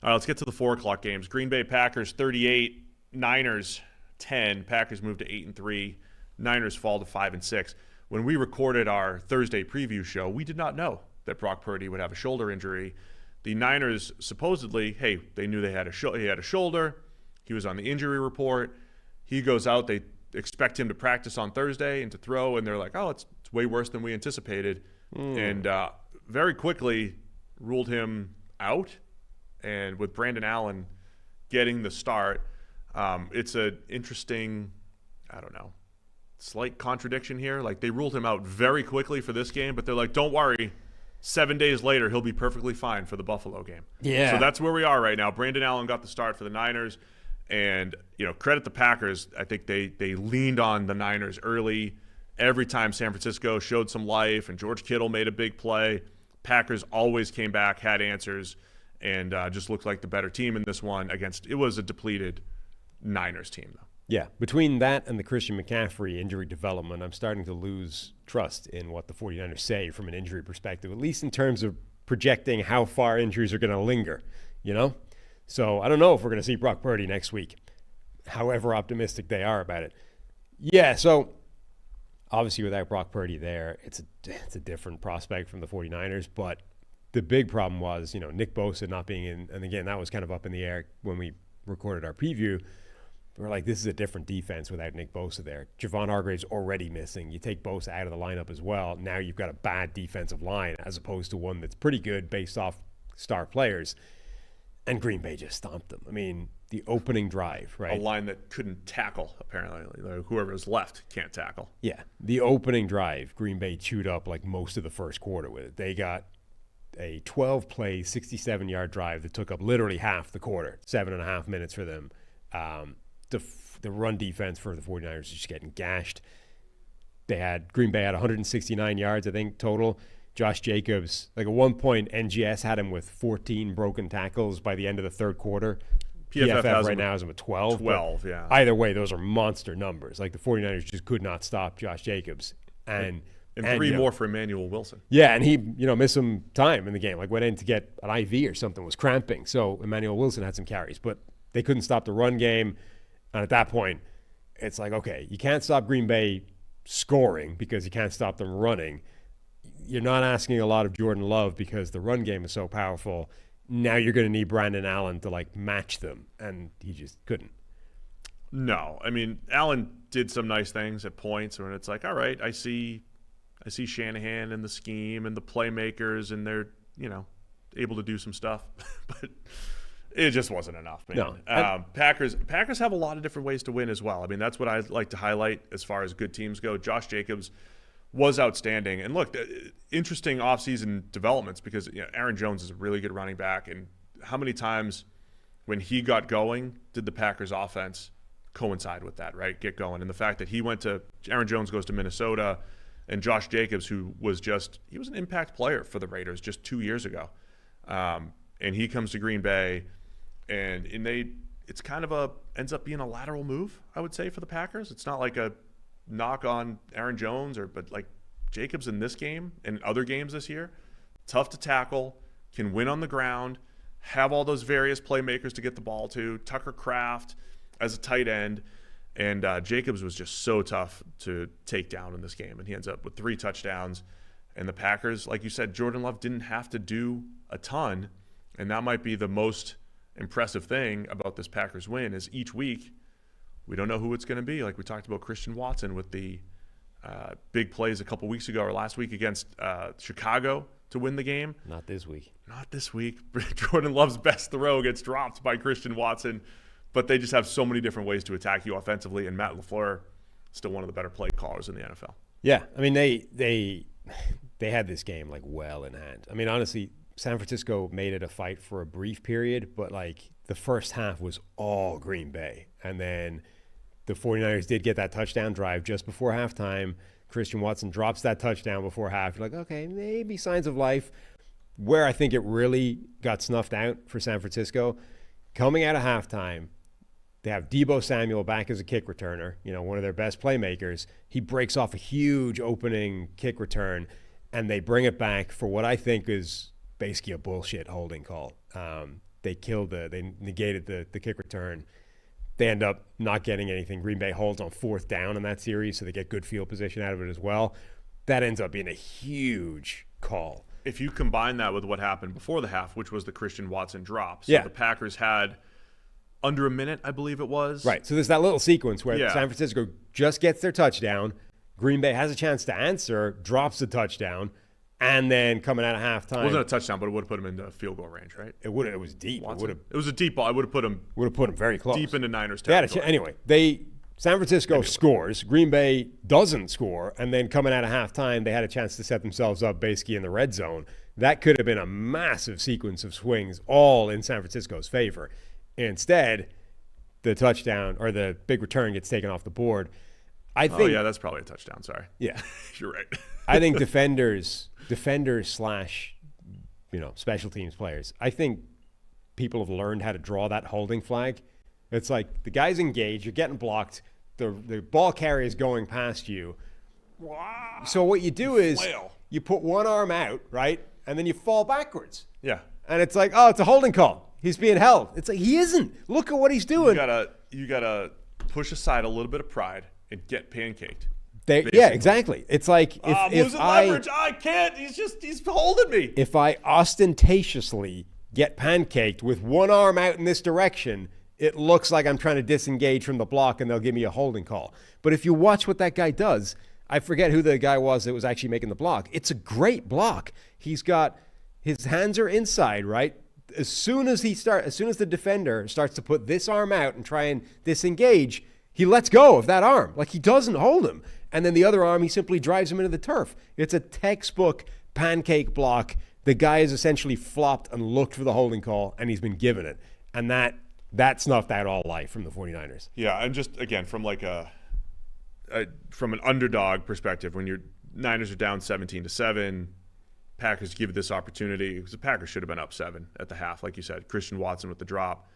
All right, let's get to the 4 o'clock games. Green Bay Packers 38, Niners 10. Packers move to 8-3. Niners fall to 5-6. When we recorded our Thursday preview show, we did not know that Brock Purdy would have a shoulder injury. The Niners supposedly, hey, they knew he had a shoulder. He was on the injury report. He goes out. They expect him to practice on Thursday and to throw, and they're like, oh, it's way worse than we anticipated. And very quickly ruled him out. And with Brandon Allen getting the start, it's an interesting, slight contradiction here. Like, they ruled him out very quickly for this game, but they're like, don't worry. 7 days later, he'll be perfectly fine for the Buffalo game. Yeah. So that's where we are right now. Brandon Allen got the start for the Niners. And, credit the Packers. I think they leaned on the Niners early. Every time San Francisco showed some life and George Kittle made a big play, Packers always came back, had answers, and just looked like the better team in this one it was a depleted Niners team, though. Yeah, between that and the Christian McCaffrey injury development, I'm starting to lose trust in what the 49ers say from an injury perspective, at least in terms of projecting how far injuries are going to linger, So I don't know if we're going to see Brock Purdy next week, however optimistic they are about it. Yeah, so obviously without Brock Purdy there, it's a different prospect from the 49ers, but the big problem was, Nick Bosa not being in, and again, that was kind of up in the air when we recorded our preview. We're like, this is a different defense without Nick Bosa there. Javon Hargrave's already missing. You take Bosa out of the lineup as well. Now you've got a bad defensive line as opposed to one that's pretty good based off star players. And Green Bay just stomped them. I mean, the opening drive, right? A line that couldn't tackle, apparently. Whoever was left can't tackle. Yeah. The opening drive, Green Bay chewed up like most of the first quarter with it. They got a 12-play, 67-yard drive that took up literally half the quarter, 7.5 minutes for them. The run defense for the 49ers is just getting gashed. Green Bay had 169 yards, I think, total. Josh Jacobs, like at one point, NGS had him with 14 broken tackles by the end of the third quarter. PFF right now has him at 12. 12, yeah. Either way, those are monster numbers. Like the 49ers just could not stop Josh Jacobs. And three more for Emmanuel Wilson. Yeah, and he, missed some time in the game. Like went in to get an IV or something, was cramping. So Emmanuel Wilson had some carries, but they couldn't stop the run game. And at that point, it's like, okay, you can't stop Green Bay scoring because you can't stop them running. You're not asking a lot of Jordan Love because the run game is so powerful. Now you're going to need Brandon Allen to match them, and he just couldn't. No, I mean, Allen did some nice things at points when it's like, all right, I see Shanahan and the scheme and the playmakers, and they're able to do some stuff, but it just wasn't enough, man. No. Packers have a lot of different ways to win as well. I mean, that's what I like to highlight as far as good teams go. Josh Jacobs was outstanding. And look, interesting offseason developments because Aaron Jones is a really good running back. And how many times when he got going did the Packers offense coincide with that, right? Get going. And the fact that Aaron Jones goes to Minnesota and Josh Jacobs, who was he was an impact player for the Raiders just 2 years ago. And he comes to Green Bay and it's kind of ends up being a lateral move, I would say, for the Packers. It's not like a knock on Aaron Jones but like Jacobs in this game and other games this year, tough to tackle, can win on the ground, have all those various playmakers to get the ball to, Tucker Kraft as a tight end, and Jacobs was just so tough to take down in this game, and he ends up with 3 touchdowns. And the Packers, like you said, Jordan Love didn't have to do a ton, and that might be the most impressive thing about this Packers win is each week we don't know who it's going to be. Like we talked about Christian Watson with the big plays a couple weeks ago or last week against Chicago to win the game. Not this week. Not this week. Jordan Love's best throw gets dropped by Christian Watson, but they just have so many different ways to attack you offensively, and Matt LaFleur still one of the better play callers in the NFL. Yeah, I mean they had this game well in hand. I mean, honestly, San Francisco made it a fight for a brief period, but the first half was all Green Bay. And then the 49ers did get that touchdown drive just before halftime. Christian Watson drops that touchdown before half. You're like, okay, maybe signs of life. Where I think it really got snuffed out for San Francisco, coming out of halftime, they have Deebo Samuel back as a kick returner, one of their best playmakers. He breaks off a huge opening kick return, and they bring it back for what I think is basically a bullshit holding call. they negated the kick return. They end up not getting anything. Green Bay holds on 4th down in that series, so they get good field position out of it as well. That ends up being a huge call. If you combine that with what happened before the half, which was the Christian Watson drop. So yeah. the Packers had under a minute, I believe it was. Right. So there's that little sequence where San Francisco just gets their touchdown. Green Bay has a chance to answer, drops the touchdown, and then coming out of halftime. It wasn't a touchdown, but it would have put him into field goal range, right? It was deep. It was a deep ball. I would have put him very close. Deep into Niners territory. Anyway, San Francisco scores. Green Bay doesn't score, and then coming out of halftime, they had a chance to set themselves up basically in the red zone. That could have been a massive sequence of swings, all in San Francisco's favor. Instead, the touchdown or the big return gets taken off the board. I think. Oh yeah, that's probably a touchdown. Sorry. Yeah, you're right. I think defenders slash, special teams players. I think people have learned how to draw that holding flag. It's like the guy's engaged, you're getting blocked, the ball carrier is going past you. Wow. So what you do is flail. You put one arm out, right, and then you fall backwards. Yeah. And it's like, oh, it's a holding call. He's being held. It's like he isn't. Look at what he's doing. You gotta push aside a little bit of pride and get pancaked. Yeah, exactly. It's like I'm losing leverage. I can't. He's holding me. If I ostentatiously get pancaked with one arm out in this direction, it looks like I'm trying to disengage from the block and they'll give me a holding call. But if you watch what that guy does, I forget who the guy was that was actually making the block. It's a great block. He's got his hands are inside, right? As soon as the defender starts to put this arm out and try and disengage, he lets go of that arm. Like he doesn't hold him. And then the other arm, he simply drives him into the turf. It's a textbook pancake block. The guy has essentially flopped and looked for the holding call, and he's been given it. And that snuffed out all life from the 49ers. Yeah, and just, again, from like from an underdog perspective, when your Niners are down 17-7, Packers give this opportunity, because the Packers should have been up 7 at the half, like you said. Christian Watson with the drop.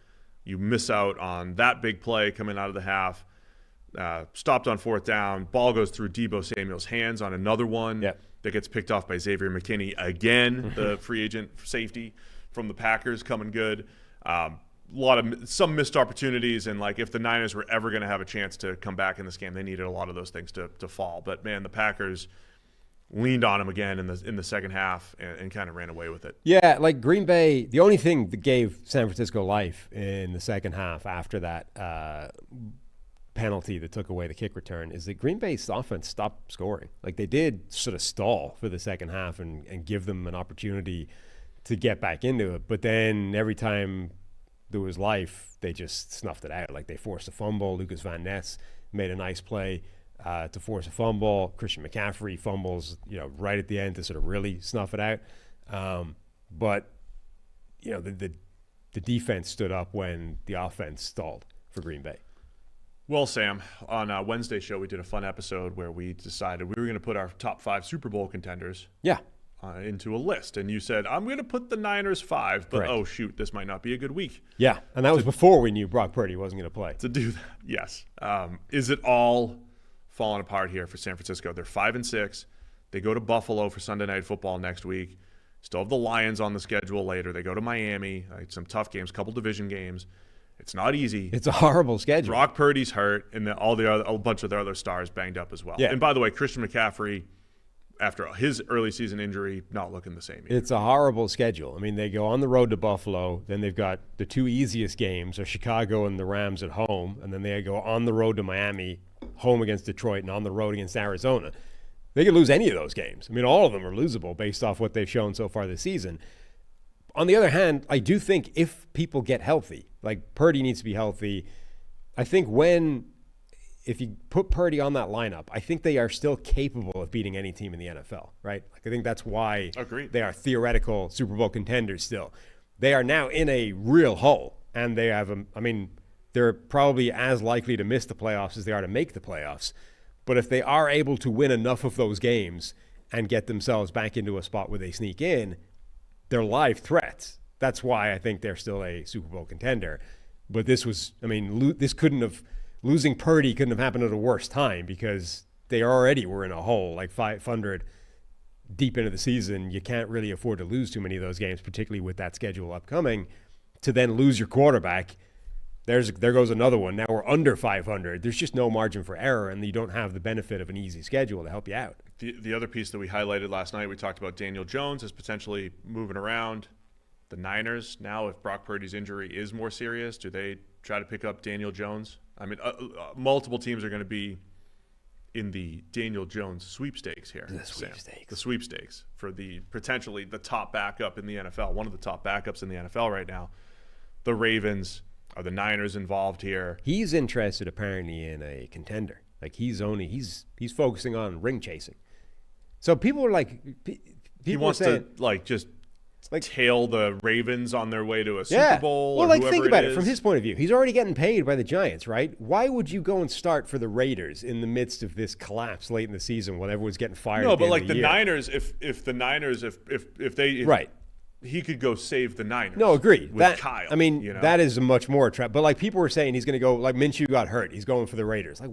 You miss out on that big play coming out of the half. Stopped on 4th down. Ball goes through Deebo Samuel's hands on another one that gets picked off by Xavier McKinney again, the free agent safety from the Packers, coming good. Some missed opportunities, and like if the Niners were ever going to have a chance to come back in this game, they needed a lot of those things to fall. But man, the Packers leaned on him again in the second half and kind of ran away with it. Yeah, like Green Bay, the only thing that gave San Francisco life in the second half after that penalty that took away the kick return is that Green Bay's offense stopped scoring. Like they did sort of stall for the second half and give them an opportunity to get back into it. But then every time there was life, they just snuffed it out. Like they forced a fumble. Lucas Van Ness made a nice play to force a fumble. Christian McCaffrey fumbles, right at the end to sort of really snuff it out. But the defense stood up when the offense stalled for Green Bay. Well, Sam, on Wednesday's show, we did a fun episode where we decided we were going to put our top 5 Super Bowl contenders into a list. And you said, I'm going to put the Niners 5, but oh, shoot, this might not be a good week. Yeah, and that was before we knew Brock Purdy wasn't going to play. To do that, yes. Is it all falling apart here for San Francisco? They're 5-6. They go to Buffalo for Sunday Night Football next week. Still have the Lions on the schedule later. They go to Miami, some tough games, couple division games. It's not easy. It's a horrible schedule. Brock Purdy's hurt, and a bunch of their other stars banged up as well. Yeah. And by the way, Christian McCaffrey, after his early season injury, not looking the same either. It's a horrible schedule. I mean, they go on the road to Buffalo, then they've got the 2 easiest games are Chicago and the Rams at home, and then they go on the road to Miami, home against Detroit, and on the road against Arizona. They could lose any of those games. I mean, all of them are losable based off what they've shown so far this season. On the other hand, I do think if people get healthy, like Purdy needs to be healthy, I think if you put Purdy on that lineup, I think they are still capable of beating any team in the NFL, right? Like I think that's why they are theoretical Super Bowl contenders still. They are now in a real hole, and they have they're probably as likely to miss the playoffs as they are to make the playoffs. But if they are able to win enough of those games and get themselves back into a spot where they sneak in, they're live threats. That's why I think they're still a Super Bowl contender. But losing Purdy couldn't have happened at a worse time because they already were in a hole, like 500 deep into the season. You can't really afford to lose too many of those games, particularly with that schedule upcoming. to then lose your quarterback, there goes another one. Now we're under 500. There's just no margin for error, and you don't have the benefit of an easy schedule to help you out. The other piece that we highlighted last night, we talked about Daniel Jones as potentially moving around. The Niners, now if Brock Purdy's injury is more serious, do they try to pick up Daniel Jones? I mean, multiple teams are going to be in the Daniel Jones sweepstakes here. The sweepstakes. Sam. The sweepstakes for potentially the top backup in the NFL, one of the top backups in the NFL right now. The Ravens, are the Niners involved here? He's interested apparently in a contender. Like he's focusing on ring chasing. So people are like, he wants to just tail the Ravens on their way to a Super Bowl. Well, think about it from his point of view. He's already getting paid by the Giants, right? Why would you go and start for the Raiders in the midst of this collapse late in the season when everyone's getting fired? No, but like the Niners, if they right. He could go save the Niners. No, agreed. With Kyle. I mean, that is a much more attractive. But like people were saying, he's going to go. Like Minshew got hurt, he's going for the Raiders. Like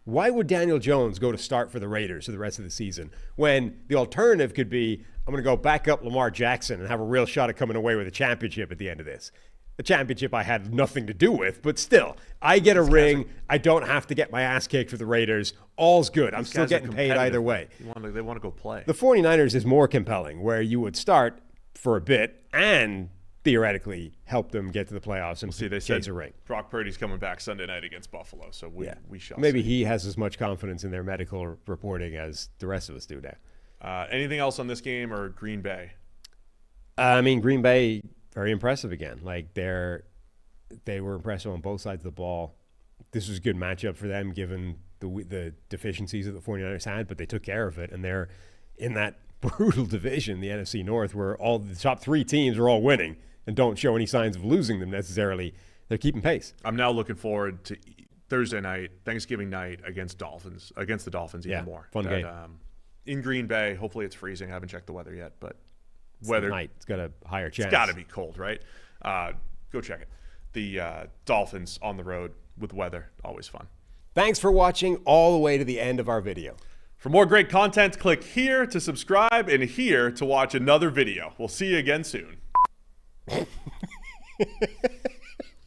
why would Daniel Jones go to start for the Raiders for the rest of the season when the alternative could be I'm going to go back up Lamar Jackson and have a real shot at coming away with a championship at the end of this. A championship I had nothing to do with, but still, I get a ring. I don't have to get my ass kicked for the Raiders. All's good. I'm still getting paid either way. They want to go play. The 49ers is more compelling, where you would start for a bit and theoretically help them get to the playoffs and they said a ring. Brock Purdy's coming back Sunday night against Buffalo, so we shall Maybe see. He has as much confidence in their medical reporting as the rest of us do now. Anything else on this game or Green Bay? I mean, Green Bay, very impressive again. Like they were impressive on both sides of the ball. This was a good matchup for them given the deficiencies that the 49ers had, but they took care of it, and they're in that brutal division, the NFC North, where all the top three teams are all winning and don't show any signs of losing them necessarily. They're keeping pace. I'm now looking forward to Thursday night, Thanksgiving night against the Dolphins even more. Fun game. In Green Bay, hopefully it's freezing. I haven't checked the weather yet, but it's got a higher chance. It's got to be cold, right? Go check it. The Dolphins on the road with weather, always fun. Thanks for watching all the way to the end of our video. For more great content, click here to subscribe and here to watch another video. We'll see you again soon.